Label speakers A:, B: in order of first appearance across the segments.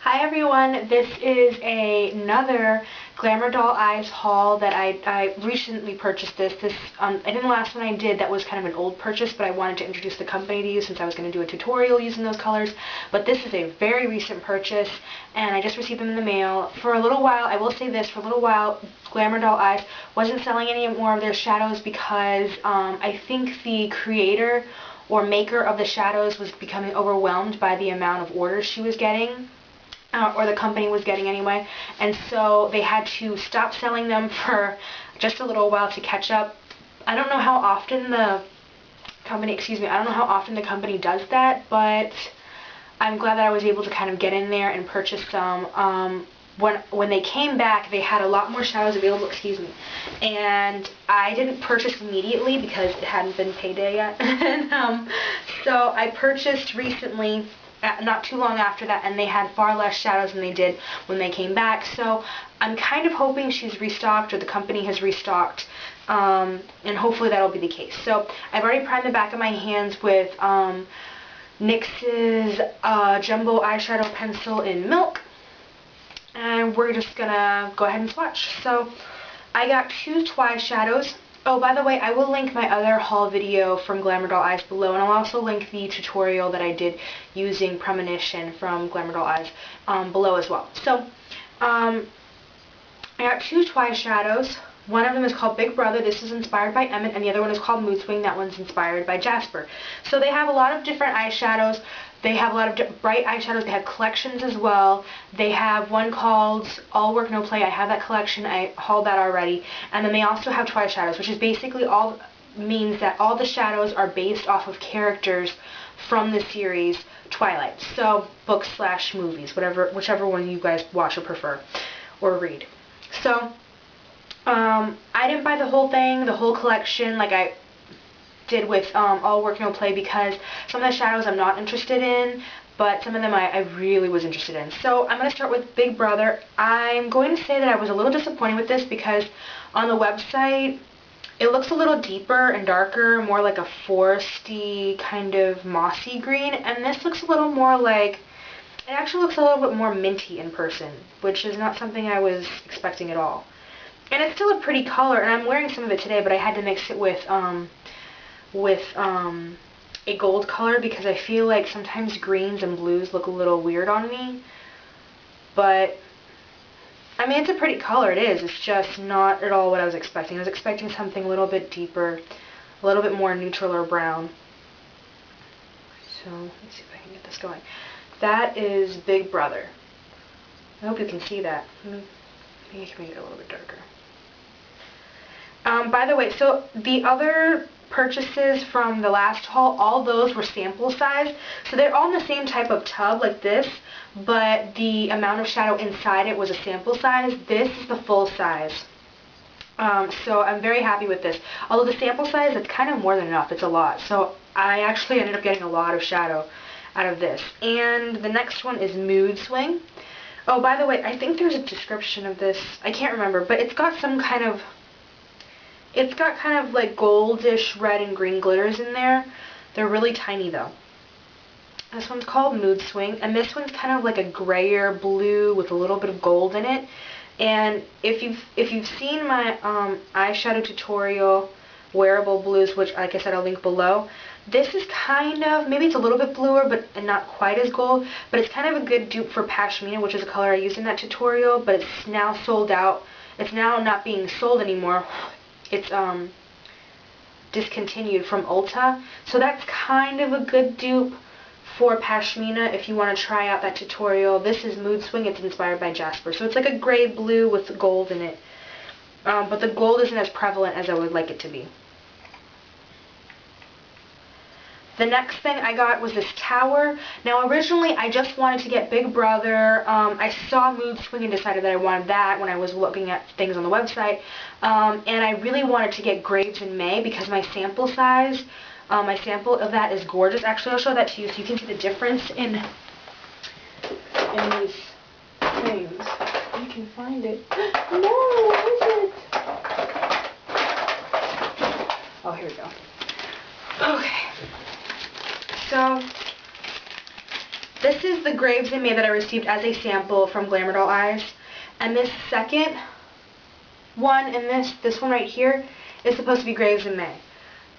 A: Hi everyone, this is another Glamour Doll Eyes haul that I recently purchased this. I think the last one I did that was kind of an old purchase, but I wanted to introduce the company to you since I was going to do a tutorial using those colors. But this is a very recent purchase, and I just received them in the mail. For a little while, I will say this, for a little while, Glamour Doll Eyes wasn't selling any more of their shadows because I think the creator or maker of the shadows was becoming overwhelmed by the amount of orders she was getting. Or the company was getting anyway, and so they had to stop selling them for just a little while to catch up. I don't know how often the company, I don't know how often the company does that, but I'm glad that I was able to kind of get in there and purchase some. When they came back, they had a lot more shadows available, and I didn't purchase immediately because it hadn't been payday yet. And so I purchased recently, not too long after that, and they had far less shadows than they did when they came back. So I'm kind of hoping she's restocked, or the company has restocked, and hopefully that'll be the case. So I've already primed the back of my hands with NYX's Jumbo Eyeshadow Pencil in Milk, and we're just gonna go ahead and swatch. So I got two Twishadows. Oh, by the way, I will link my other haul video from Glamour Doll Eyes below, and I'll also link the tutorial that I did using Premonition from Glamour Doll Eyes below as well. So, I got two Twishadows. One of them is called Big Brother. This is inspired by Emmett, and the other one is called Mood Swing. That one's inspired by Jasper. So they have a lot of different eyeshadows. They have a lot of bright eyeshadows. They have collections as well. They have one called All Work No Play. I have that collection. I hauled that already. And then they also have Twishadows, which is basically means that all the shadows are based off of characters from the series Twilight. So books / movies, whichever one you guys watch or prefer or read. So I didn't buy the whole thing, the whole collection, like I did with All Work No Play, because some of the shadows I'm not interested in, but some of them I really was interested in. So I'm going to start with Big Brother. I'm going to say that I was a little disappointed with this because on the website it looks a little deeper and darker, more like a foresty kind of mossy green, and this looks a little more like, it actually looks a little bit more minty in person, which is not something I was expecting at all. And it's still a pretty color, and I'm wearing some of it today, but I had to mix it with a gold color because I feel like sometimes greens and blues look a little weird on me. But, I mean, it's a pretty color, it is. It's just not at all what I was expecting. I was expecting something a little bit deeper, a little bit more neutral or brown. So, let's see if I can get this going. That is Big Brother. I hope you can see that. Maybe I can make it a little bit darker. By the way, so the other purchases from the last haul, all those were sample size. So they're all in the same type of tub like this, but the amount of shadow inside it was a sample size. This is the full size. So I'm very happy with this. Although the sample size, it's kind of more than enough. It's a lot. So I actually ended up getting a lot of shadow out of this. And the next one is Mood Swing. Oh, by the way, I think there's a description of this. I can't remember, but it's got some kind of, it's got kind of like goldish red and green glitters in there. They're really tiny though. This one's called Mood Swing, and this one's kind of like a grayer blue with a little bit of gold in it. And if you've seen my eyeshadow tutorial, Wearable Blues, which like I said I'll link below, this is kind of, maybe it's a little bit bluer but not quite as gold, but it's kind of a good dupe for Pashmina, which is a color I used in that tutorial, but it's now sold out. It's now not being sold anymore. It's discontinued from Ulta. So that's kind of a good dupe for Pashmina if you want to try out that tutorial. This is Mood Swing. It's inspired by Jasper. So it's like a gray blue with gold in it. But the gold isn't as prevalent as I would like it to be. The next thing I got was this tower. Now originally I just wanted to get Big Brother. I saw Mood Swing and decided that I wanted that when I was looking at things on the website. And I really wanted to get Graves in May because my sample size, my sample of that is gorgeous. Actually, I'll show that to you so you can see the difference in these things. You can find it. No, what is it? Oh, here we go. Okay. So This is the Graves in May that I received as a sample from Glamour Doll Eyes. And this second one and this one right here is supposed to be Graves in May.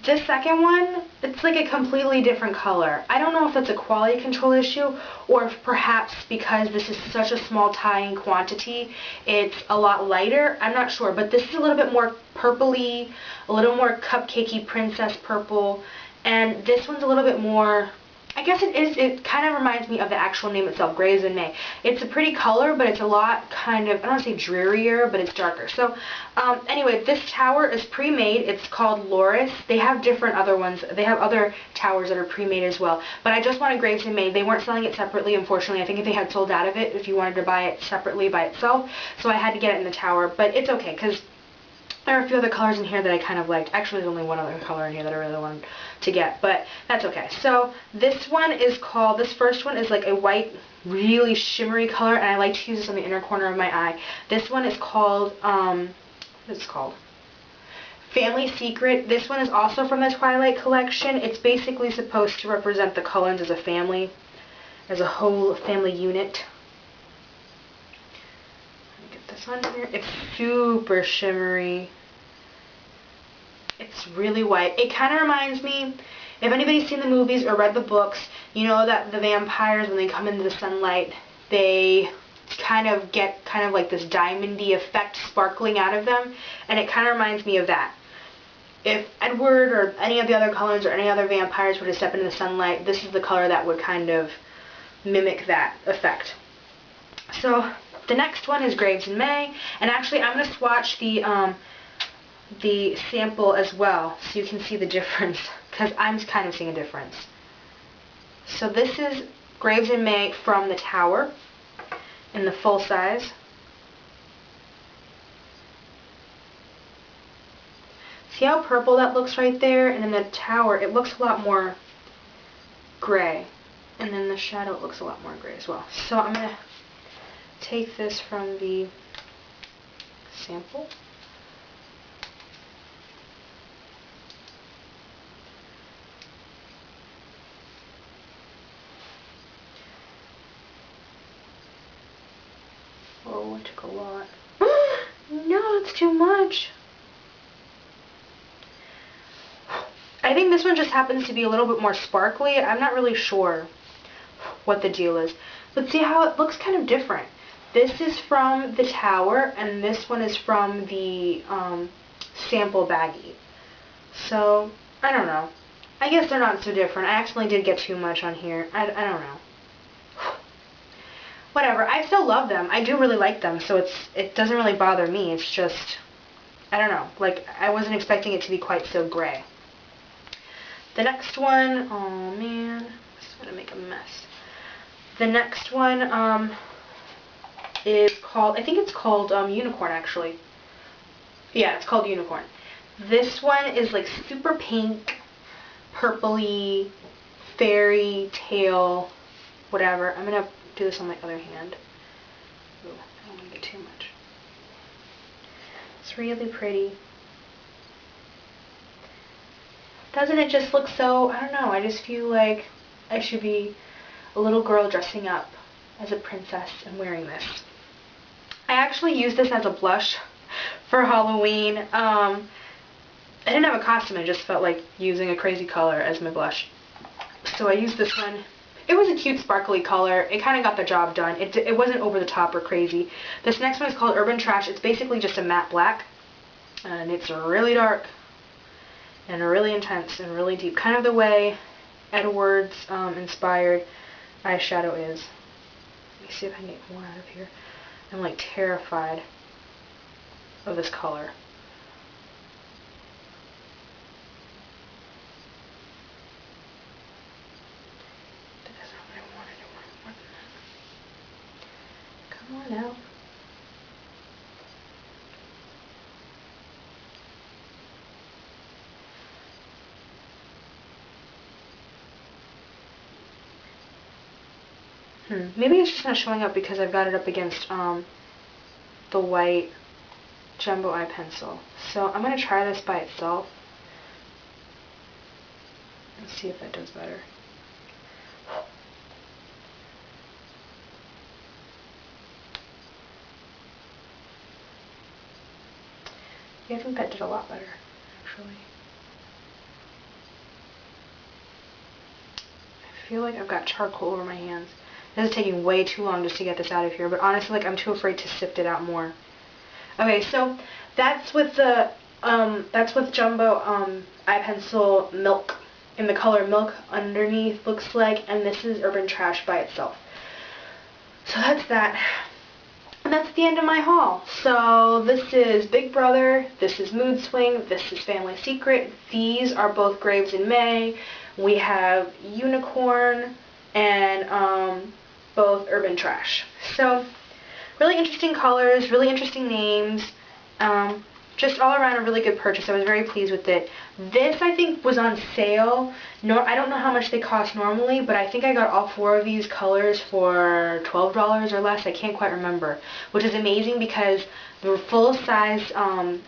A: This second one, it's like a completely different color. I don't know if that's a quality control issue or if perhaps because this is such a small tie-in quantity, it's a lot lighter. I'm not sure, but this is a little bit more purpley, a little more cupcakey princess purple, and this one's a little bit more, I guess it kind of reminds me of the actual name itself, Graves in May. It's a pretty color, but it's a lot kind of, I don't want to say drearier, but it's darker. So, anyway, this tower is pre-made. It's called Loris. They have different other ones. They have other towers that are pre-made as well. But I just wanted Graves in May. They weren't selling it separately, unfortunately. I think if they had sold out of it, if you wanted to buy it separately by itself. So I had to get it in the tower. But it's okay, because there are a few other colors in here that I kind of liked. Actually, there's only one other color in here that I really wanted to get, but that's okay. So this one is called, this first one is like a white, really shimmery color, and I like to use this on the inner corner of my eye. This one is called, what is it called? Family Secret. This one is also from the Twilight collection. It's basically supposed to represent the Cullens as a family, as a whole family unit. This one here, it's super shimmery. It's really white. It kind of reminds me, if anybody's seen the movies or read the books, you know that the vampires, when they come into the sunlight, they kind of get like this diamondy effect sparkling out of them, and it kind of reminds me of that. If Edward or any of the other Cullens or any other vampires were to step into the sunlight, this is the color that would kind of mimic that effect. So the next one is Graves in May, and actually I'm going to swatch the sample as well so you can see the difference, because I'm kind of seeing a difference. So this is Graves in May from the tower in the full size. See how purple that looks right there? And in the tower it looks a lot more gray, and then the shadow it looks a lot more gray as well. So I'm going to take this from the sample. Oh, it took a lot. No, it's too much. I think this one just happens to be a little bit more sparkly. I'm not really sure what the deal is. But see how it looks kind of different. This is from the tower, and this one is from the sample baggie. So, I don't know. I guess they're not so different. I accidentally did get too much on here. I don't know. Whatever. I still love them. I do really like them, so it doesn't really bother me. It's just, I don't know. Like, I wasn't expecting it to be quite so gray. The next one, oh man, this is going to make a mess. The next one, is called, I think it's called Unicorn actually. Yeah, it's called Unicorn. This one is like super pink, purpley, fairy tale, whatever. I'm going to do this on my other hand. Ooh, I don't want to get too much. It's really pretty. Doesn't it just look so, I don't know, I just feel like I should be a little girl dressing up as a princess and wearing this. I actually used this as a blush for Halloween. I didn't have a costume, I just felt like using a crazy color as my blush. So I used this one. It was a cute sparkly color. It kind of got the job done. It wasn't over the top or crazy. This next one is called Urban Trash. It's basically just a matte black. And it's really dark. And really intense and really deep. Kind of the way Edward's inspired eyeshadow is. Let me see if I can get more out of here. I'm like terrified of this color. But that's not what I wanted. I wanted more than that. Come on out. Maybe it's just not showing up because I've got it up against the white jumbo eye pencil. So I'm going to try this by itself and see if that does better. Yeah, I think that did a lot better, actually. I feel like I've got charcoal over my hands. This is taking way too long just to get this out of here, but honestly, like, I'm too afraid to sift it out more. Okay, so that's with the, that's with Jumbo Eye Pencil Milk, in the color Milk underneath, looks like, and this is Urban Trash by itself. So that's that. And that's the end of my haul. So this is Big Brother, this is Mood Swing, this is Family Secret. These are both Graves in May. We have Unicorn and both Urban Trash. So really interesting colors, really interesting names. Just all around a really good purchase. I was very pleased with it. This, I think, was on sale. No, I don't know how much they cost normally, but I think I got all 4 of these colors for $12 or less. I can't quite remember, which is amazing because the full-size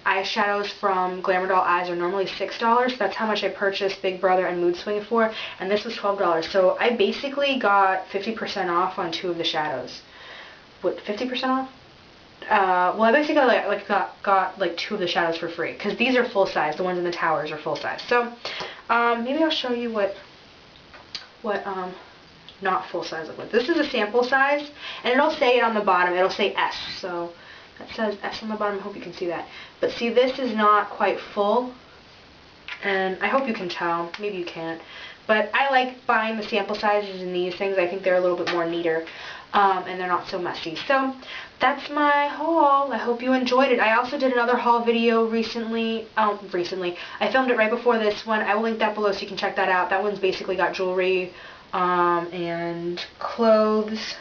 A: eyeshadows from Glamour Doll Eyes are normally $6. That's how much I purchased Big Brother and Mood Swing for, and this was $12. So I basically got 50% off on 2 of the shadows. What, 50% off? Well, I basically got like 2 of the shadows for free, because these are full size. The ones in the towers are full size. So maybe I'll show you what not full size look like. This is a sample size, and it'll say it on the bottom. It'll say S. So that says S on the bottom. I hope you can see that. But see, this is not quite full, and I hope you can tell. Maybe you can't. But I like buying the sample sizes in these things. I think they're a little bit more neater. And they're not so messy. So that's my haul. I hope you enjoyed it. I also did another haul video recently. I filmed it right before this one. I will link that below so you can check that out. That one's basically got jewelry and clothes,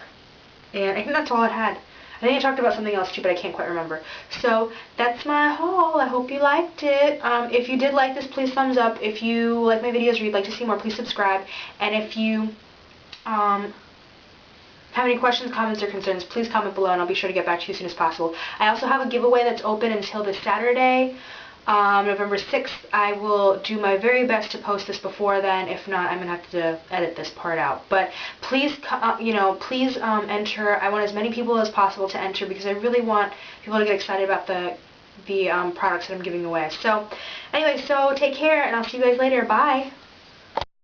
A: and I think that's all it had. I think I talked about something else too, but I can't quite remember. So that's my haul. I hope you liked it. If you did like this, please thumbs up. If you like my videos or you'd like to see more, please subscribe. And if you have any questions, comments, or concerns, please comment below, and I'll be sure to get back to you as soon as possible. I also have a giveaway that's open until this Saturday, November 6th. I will do my very best to post this before then. If not, I'm going to have to edit this part out. But please, please enter. I want as many people as possible to enter, because I really want people to get excited about the products that I'm giving away. So anyway, so take care, and I'll see you guys later. Bye.